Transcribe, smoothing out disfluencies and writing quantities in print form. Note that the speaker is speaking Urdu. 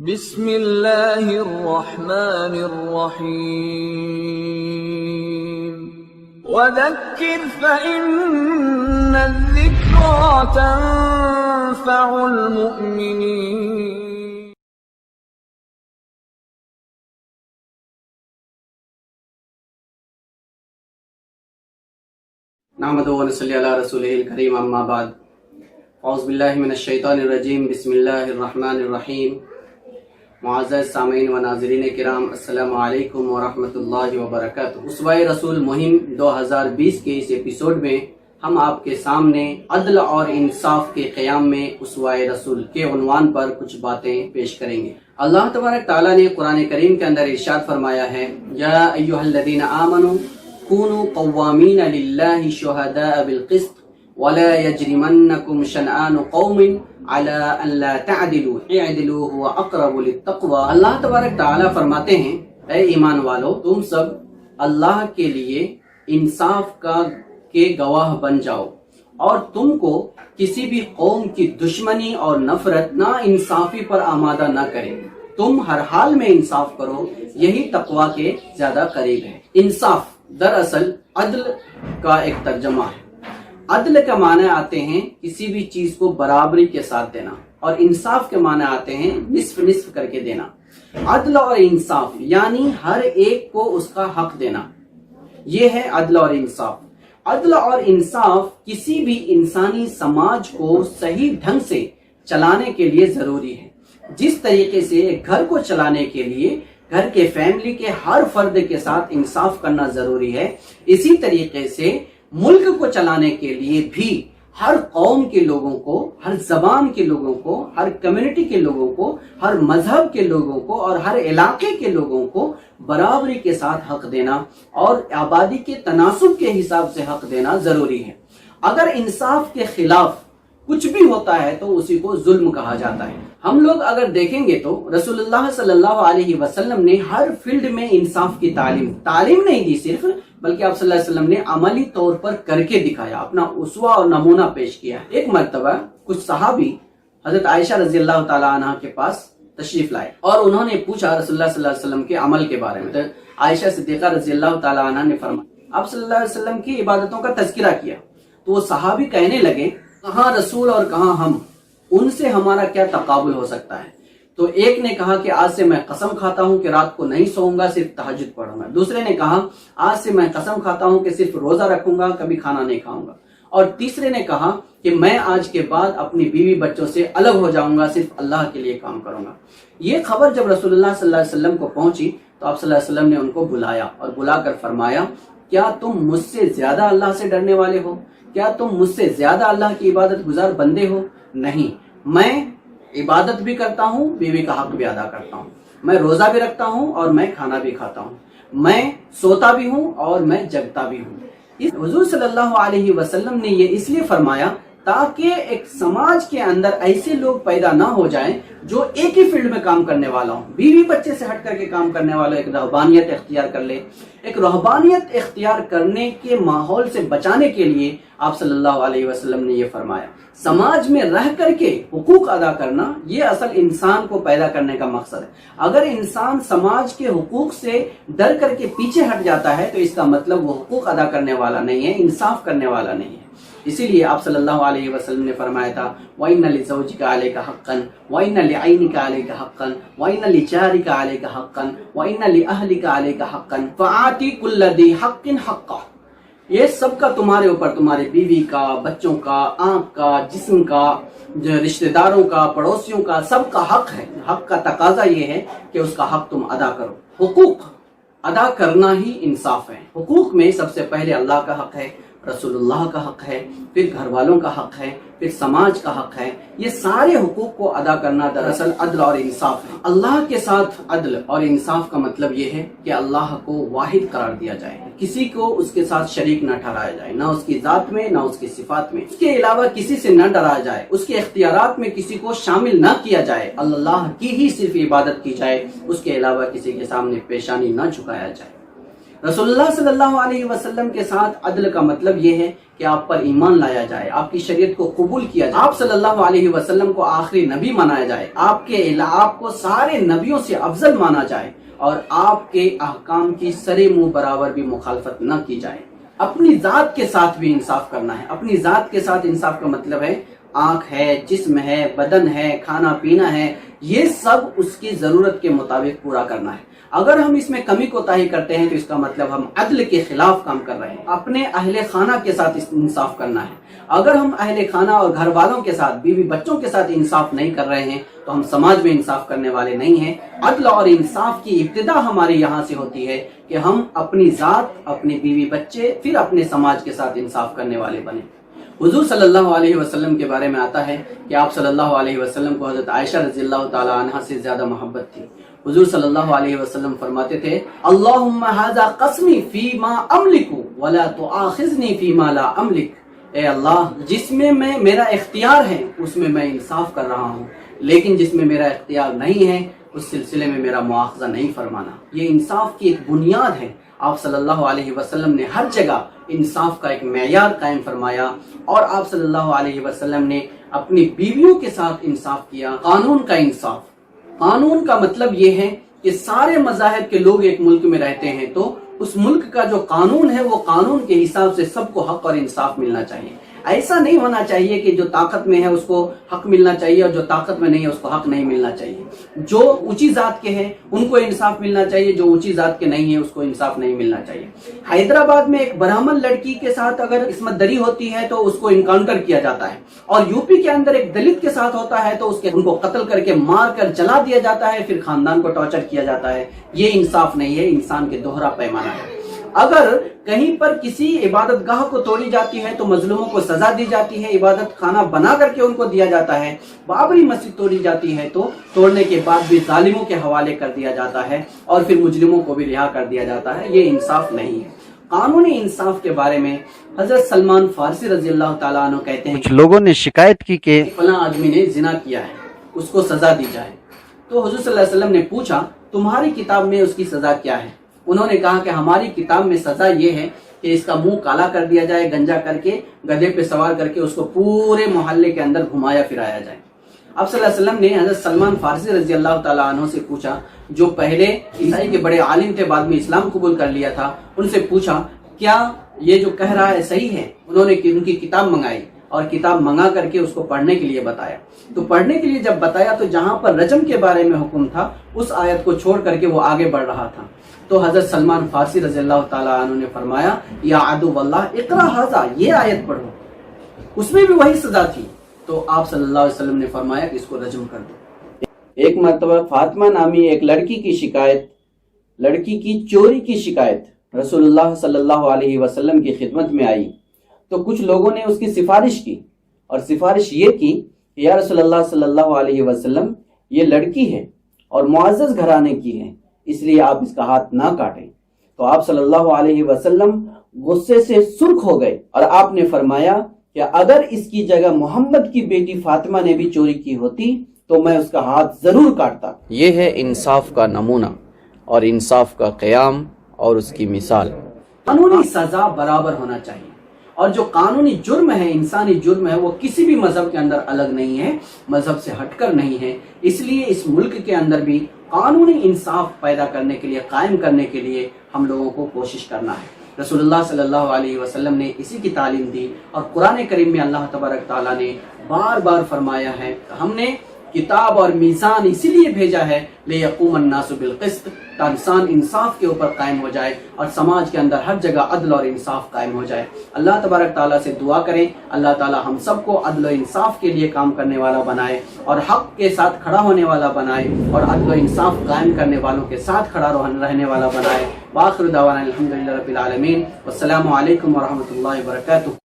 بسم اللہ الرحمن الرحیم وذکر فإن الذکرى تنفع المؤمنین۔ نحمدہ ونصلی علی رسول الکریم، اما بعد، اعوذ باللہ من الشیطان الرجیم، بسم اللہ الرحمن الرحیم۔ معزز سامعین و ناظرین کرام، السلام علیکم ورحمۃ اللہ وبرکاتہ۔ اسوۂ رسول مہم 2020 کے اس ایپیسوڈ میں ہم آپ کے سامنے عدل اور انصاف کے قیام میں اسوۂ رسول کے عنوان پر کچھ باتیں پیش کریں گے۔ اللہ تبارک تعالیٰ نے قرآن کریم کے اندر ارشاد فرمایا ہے، یا ایھا الذین آمنوا کونوا قوامین للہ شہداء بالقسط ولا یجرمنکم شنآن قوم علی ان لا تعدلوا اعدلوا هو اقرب للتقوی۔ اللہ تبارک تعالیٰ فرماتے ہیں، اے ایمان والو، تم سب اللہ کے لیے انصاف کے گواہ بن جاؤ، اور تم کو کسی بھی قوم کی دشمنی اور نفرت نا انصافی پر آمادہ نہ کرے۔ تم ہر حال میں انصاف کرو، یہی تقوی کے زیادہ قریب ہے۔ انصاف دراصل عدل کا ایک ترجمہ ہے۔ عدل کا معنی آتے ہیں کسی بھی چیز کو برابری کے ساتھ دینا، اور انصاف کے معنی آتے ہیں نصف نصف کر کے دینا۔ عدل اور انصاف یعنی ہر ایک کو اس کا حق دینا، یہ ہے عدل اور انصاف۔ عدل اور انصاف کسی بھی انسانی سماج کو صحیح ڈھنگ سے چلانے کے لیے ضروری ہے۔ جس طریقے سے ایک گھر کو چلانے کے لیے گھر کے فیملی کے ہر فرد کے ساتھ انصاف کرنا ضروری ہے، اسی طریقے سے ملک کو چلانے کے لیے بھی ہر قوم کے لوگوں کو، ہر زبان کے لوگوں کو، ہر کمیونٹی کے لوگوں کو، ہر مذہب کے لوگوں کو اور ہر علاقے کے لوگوں کو برابری کے ساتھ حق دینا اور آبادی کے تناسب کے حساب سے حق دینا ضروری ہے۔ اگر انصاف کے خلاف کچھ بھی ہوتا ہے تو اسی کو ظلم کہا جاتا ہے۔ ہم لوگ اگر دیکھیں گے تو رسول اللہ صلی اللہ علیہ وسلم نے ہر فیلڈ میں انصاف کی تعلیم نہیں دی صرف، بلکہ آپ صلی اللہ علیہ وسلم نے عملی طور پر کر کے دکھایا، اپنا اسوہ اور نمونہ پیش کیا۔ ایک مرتبہ کچھ صحابی حضرت عائشہ رضی اللہ تعالی عنہ کے پاس تشریف لائے اور انہوں نے پوچھا رسول اللہ صلی اللہ علیہ وسلم کے عمل کے بارے میں۔ تو عائشہ صدیقہ رضی اللہ تعالی عنہ نے فرمایا، آپ صلی اللہ علیہ وسلم کی عبادتوں کا تذکرہ کیا۔ تو وہ صحابی کہنے لگے، کہاں رسول اور کہاں ہم، ان سے ہمارا کیا تقابل ہو سکتا ہے؟ تو ایک نے کہا کہ آج سے میں قسم کھاتا ہوں کہ رات کو نہیں سوؤں گا، صرف تہجد پڑھوں گا۔ دوسرے نے کہا آج سے میں قسم کھاتا ہوں کہ صرف روزہ رکھوں گا، کبھی کھانا نہیں کھاؤں گا۔ اور تیسرے نے کہا کہ میں آج کے بعد اپنی بیوی بچوں سے الگ ہو جاؤں گا، صرف اللہ کے لیے کام کروں گا۔ یہ خبر جب رسول اللہ صلی اللہ علیہ وسلم کو پہنچی تو آپ صلی اللہ علیہ وسلم نے ان کو بلایا اور بلا کر فرمایا، کیا تم مجھ سے زیادہ اللہ سے ڈرنے والے ہو؟ کیا تم مجھ سے زیادہ اللہ کی عبادت گزار بندے ہو؟ نہیں، میں عبادت بھی کرتا ہوں، بیوی کا حق بھی ادا کرتا ہوں، میں روزہ بھی رکھتا ہوں اور میں کھانا بھی کھاتا ہوں، میں سوتا بھی ہوں اور میں جگتا بھی ہوں۔ حضور صلی اللہ علیہ وسلم نے یہ اس لیے فرمایا تاکہ ایک سماج کے اندر ایسے لوگ پیدا نہ ہو جائیں جو ایک ہی فیلڈ میں کام کرنے والا ہوں، بیوی بچے سے ہٹ کر کے کام کرنے والا ایک رہبانیت اختیار کر لے۔ ایک رہبانیت اختیار کرنے کے ماحول سے بچانے کے لیے آپ صلی اللہ علیہ وسلم نے یہ فرمایا۔ سماج میں رہ کر کے حقوق ادا کرنا، یہ اصل انسان کو پیدا کرنے کا مقصد ہے۔ اگر انسان سماج کے حقوق سے ڈر کر کے پیچھے ہٹ جاتا ہے تو اس کا مطلب وہ حقوق ادا کرنے والا نہیں ہے، انصاف کرنے والا نہیں ہے۔ اسی لیے آپ صلی اللہ علیہ وسلم نے فرمایا تھا، وَإِنَّ لِزَوْجِكَ عَلَيْكَ حَقًّا وَإِنَّ لِعَيْنِكَ عَلَيْكَ حَقًّا وَإِنَّ لِجَارِكَ عَلَيْكَ حَقًّا وَإِنَّ لِأَهْلِكَ عَلَيْكَ حَقًّا فَآتِ كُلَّ ذِي حَقٍّ حَقَّهُ۔ یہ سب کا تمہارے اوپر، تمہارے بیوی کا، بچوں کا، آنکھ کا، جسم کا، رشتہ داروں کا، پڑوسیوں کا، سب کا حق ہے۔ حق کا تقاضا یہ ہے کہ اس کا حق تم ادا کرو۔ حقوق ادا کرنا ہی انصاف ہے۔ حقوق میں سب سے پہلے اللہ کا حق ہے، رسول اللہ کا حق ہے، پھر گھر والوں کا حق ہے، پھر سماج کا حق ہے۔ یہ سارے حقوق کو ادا کرنا دراصل عدل اور انصاف ہے۔ اللہ کے ساتھ عدل اور انصاف کا مطلب یہ ہے کہ اللہ کو واحد قرار دیا جائے، کسی کو اس کے ساتھ شریک نہ ٹھہرایا جائے، نہ اس کی ذات میں نہ اس کی صفات میں، اس کے علاوہ کسی سے نہ ڈرایا جائے، اس کے اختیارات میں کسی کو شامل نہ کیا جائے، اللہ کی ہی صرف عبادت کی جائے، اس کے علاوہ کسی کے سامنے پیشانی نہ جھکایا جائے۔ رسول اللہ صلی اللہ علیہ وسلم کے ساتھ عدل کا مطلب یہ ہے کہ آپ پر ایمان لایا جائے، آپ کی شریعت کو قبول کیا جائے، آپ صلی اللہ علیہ وسلم کو آخری نبی مانا جائے، آپ کو سارے نبیوں سے افضل مانا جائے، اور آپ کے احکام کی سرے منہ برابر بھی مخالفت نہ کی جائے۔ اپنی ذات کے ساتھ بھی انصاف کرنا ہے۔ اپنی ذات کے ساتھ انصاف کا مطلب ہے آنکھ ہے، جسم ہے، بدن ہے، کھانا پینا ہے، یہ سب اس کی ضرورت کے مطابق پورا کرنا ہے۔ اگر ہم اس میں کمی کوتاہی کرتے ہیں تو اس کا مطلب ہم عدل کے خلاف کام کر رہے ہیں۔ اپنے اہل خانہ کے ساتھ انصاف کرنا ہے۔ اگر ہم اہل خانہ اور گھر والوں کے ساتھ، بیوی بچوں کے ساتھ انصاف نہیں کر رہے ہیں تو ہم سماج میں انصاف کرنے والے نہیں ہیں۔ عدل اور انصاف کی ابتدا ہماری یہاں سے ہوتی ہے کہ ہم اپنی ذات، اپنے بیوی بچے، پھر اپنے سماج کے ساتھ انصاف کرنے والے بنیں۔ حضور صلی اللہ علیہ وسلم کے بارے میں آتا ہے کہ آپ صلی اللہ علیہ وسلم کو حضرت عائشہ رضی اللہ تعالی عنہا سے زیادہ محبت تھی۔ حضور صلی اللہ علیہ وسلم فرماتے تھے اللہم ھذا قسمی فیما املک ولا تؤاخذنی فیما لا املک، اے اللہ جس میں میرا اختیار ہے اس میں میں انصاف کر رہا ہوں، لیکن جس میں میرا اختیار نہیں ہے اس سلسلے میں میرا مواخذہ نہیں فرمانا۔ یہ انصاف کی ایک بنیاد ہے۔ آپ صلی اللہ علیہ وسلم نے ہر جگہ انصاف کا ایک معیار قائم فرمایا، اور آپ صلی اللہ علیہ وسلم نے اپنی بیویوں کے ساتھ انصاف کیا۔ قانون کا انصاف، قانون کا مطلب یہ ہے کہ سارے مذاہب کے لوگ ایک ملک میں رہتے ہیں تو اس ملک کا جو قانون ہے وہ قانون کے حساب سے سب کو حق اور انصاف ملنا چاہیے۔ ایسا نہیں ہونا چاہیے کہ جو طاقت میں ہے اس کو حق ملنا چاہیے اور جو طاقت میں نہیں ہے اس کو حق نہیں ملنا چاہیے۔ جو اونچی ذات کے ہیں ان کو انصاف ملنا چاہیے، جو اونچی ذات کے نہیں ہیں اس کو انصاف نہیں ملنا چاہیے۔ حیدرآباد میں ایک برہمن لڑکی کے ساتھ اگر عصمت دری ہوتی ہے تو اس کو انکاؤنٹر کیا جاتا ہے، اور یوپی کے اندر ایک دلت کے ساتھ ہوتا ہے تو ان کو قتل کر کے مار کر جلا دیا جاتا ہے، پھر خاندان کو ٹارچر کیا جاتا ہے۔ یہ انصاف نہیں ہے، انسان کے دوہرا پیمانہ ہے۔ اگر کہیں پر کسی عبادت گاہ کو توڑی جاتی ہے تو مظلوموں کو سزا دی جاتی ہے، عبادت خانہ بنا کر کے ان کو دیا جاتا ہے۔ بابری مسجد توڑی جاتی ہے تو توڑنے کے بعد بھی ظالموں کے حوالے کر دیا جاتا ہے اور پھر مجرموں کو بھی رہا کر دیا جاتا ہے۔ یہ انصاف نہیں ہے۔ قانونی انصاف کے بارے میں حضرت سلمان فارسی رضی اللہ تعالیٰ عنہ کہتے ہیں کچھ لوگوں نے شکایت کی کہ فلاں آدمی نے زنا کیا ہے، اس کو سزا دی جائے۔ تو حضور صلی اللہ علیہ وسلم نے پوچھا تمہاری کتاب میں اس کی سزا کیا ہے؟ انہوں نے کہا کہ ہماری کتاب میں سزا یہ ہے کہ اس کا منہ کالا کر دیا جائے، گنجا کر کے گدھے پہ سوار کر کے اس کو پورے محلے کے اندر گھمایا پھرایا جائے۔ اب صلی اللہ علیہ وسلم نے حضرت سلمان فارسی رضی اللہ تعالیٰ عنہ سے پوچھا، جو پہلے عیسائی کے بڑے عالم تھے، بعد میں اسلام قبول کر لیا تھا، ان سے پوچھا کیا یہ جو کہہ رہا ہے صحیح ہے؟ انہوں نے ان کی کتاب منگائی اور کتاب منگا کر کے اس کو پڑھنے کے لیے بتایا۔ تو پڑھنے کے لیے جب بتایا تو جہاں پر رجم کے بارے میں حکم تھا اس آیت کو چھوڑ کر کے وہ آگے بڑھ رہا تھا۔ تو حضرت سلمان فارسی رضی اللہ تعالیٰ عنہ نے فرمایا یا عدو اللہ اقرا ھذا، یہ آیت پڑھو، اس میں بھی وہی سزا تھی۔ تو آپ صلی اللہ علیہ وسلم نے فرمایا کہ اس کو رجم کر دو۔ ایک مرتبہ فاطمہ نامی ایک لڑکی کی چوری کی شکایت رسول اللہ صلی اللہ علیہ وسلم کی خدمت میں آئی تو کچھ لوگوں نے اس کی سفارش کی، اور سفارش یہ کی کہ یا رسول اللہ صلی اللہ علیہ وسلم یہ لڑکی ہے اور معزز گھرانے کی ہے، اس لیے آپ اس کا ہاتھ نہ کاٹیں۔ تو آپ صلی اللہ علیہ وسلم غصے سے سرخ ہو گئے اور آپ نے فرمایا کہ اگر اس کی جگہ محمد کی بیٹی فاطمہ نے بھی چوری کی ہوتی تو میں اس کا ہاتھ ضرور کاٹتا۔ یہ ہے انصاف کا نمونہ اور انصاف کا قیام اور اس کی مثال۔ قانونی سزا برابر ہونا چاہیے، اور جو قانونی جرم ہے، انسانی جرم ہے، وہ کسی بھی مذہب کے اندر الگ نہیں ہے، مذہب سے ہٹ کر نہیں ہے۔ اس لیے اس ملک کے اندر بھی قانونی انصاف پیدا کرنے کے لیے، قائم کرنے کے لیے ہم لوگوں کو کوشش کرنا ہے۔ رسول اللہ صلی اللہ علیہ وسلم نے اسی کی تعلیم دی، اور قرآن کریم میں اللہ تبارک تعالیٰ نے بار بار فرمایا ہے ہم نے کتاب اور میزان اسی لیے بھیجا ہے لِيَقُومَ النَّاسُ بِالْقِسْطِ، تاکہ انسان انصاف کے اوپر قائم ہو جائے اور سماج کے اندر ہر جگہ عدل اور انصاف قائم ہو جائے۔ اللہ تبارک تعالیٰ سے دعا کریں اللہ تعالیٰ ہم سب کو عدل و انصاف کے لیے کام کرنے والا بنائے اور حق کے ساتھ کھڑا ہونے والا بنائے اور عدل و انصاف قائم کرنے والوں کے ساتھ کھڑا رہنے والا بنائے۔ وآخر دعوانا الحمدللہ رب العالمین، والسلام علیکم ورحمۃ اللہ وبرکاتہ۔